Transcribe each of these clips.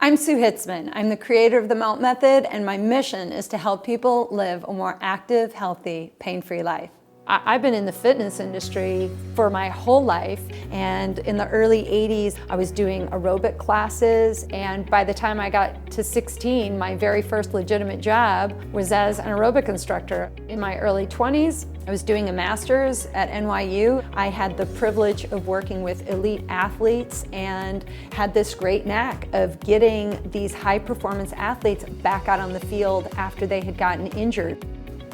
I'm Sue Hitzman. I'm the creator of the Melt Method, and my mission is to help people live a more active, healthy, pain-free life. I've been in the fitness industry for my whole life, and in the early 80s I was doing aerobic classes, and by the time I got to 16, my very first legitimate job was as an aerobic instructor. In my early 20s, I was doing a master's at NYU. I had the privilege of working with elite athletes and had this great knack of getting these high-performance athletes back out on the field after they had gotten injured.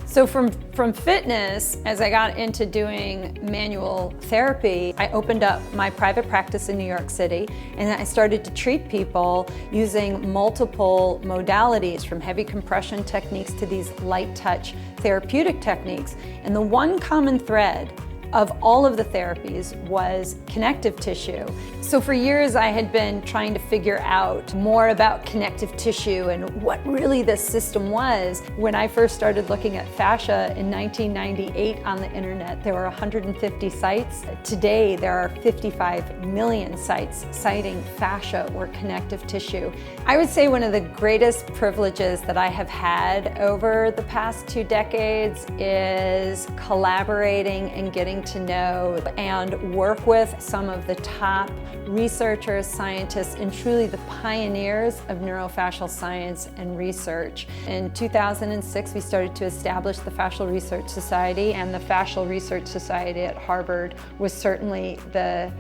So from fitness, as I got into doing manual therapy, I opened up my private practice in New York City, and I started to treat people using multiple modalities, from heavy compression techniques to these light touch therapeutic techniques. And the one common thread of all of the therapies was connective tissue. So for years I had been trying to figure out more about connective tissue and what really this system was. When I first started looking at fascia in 1998 on the internet, there were 150 sites. Today there are 55 million sites citing fascia or connective tissue. I would say one of the greatest privileges that I have had over the past 2 decades is collaborating and getting to know and work with some of the top researchers, scientists, and truly the pioneers of neurofascial science and research. In 2006, we started to establish the Fascial Research Society, and the Fascial Research Society at Harvard was certainly the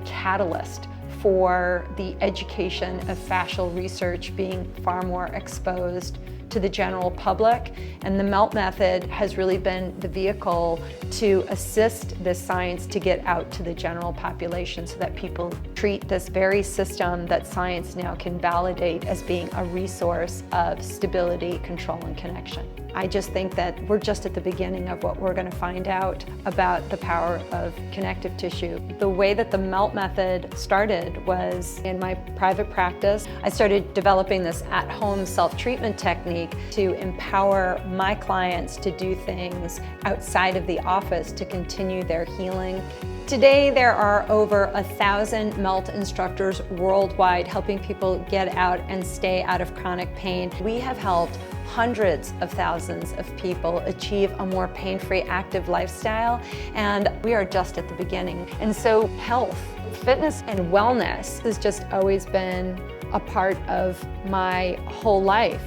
catalyst for the education of fascial research being far more exposed to the general public. And the Melt Method has really been the vehicle to assist this science to get out to the general population so that people treat this very system that science now can validate as being a resource of stability, control, and connection. I just think that we're just at the beginning of what we're going to find out about the power of connective tissue. The way that the Melt Method started was in my private practice. I started developing this at-home self-treatment technique to empower my clients to do things outside of the office to continue their healing. Today there are over 1,000 Melt instructors worldwide helping people get out and stay out of chronic pain. We have helped hundreds of thousands of people achieve a more pain-free, active lifestyle, and we are just at the beginning. And so health, fitness, and wellness has just always been a part of my whole life.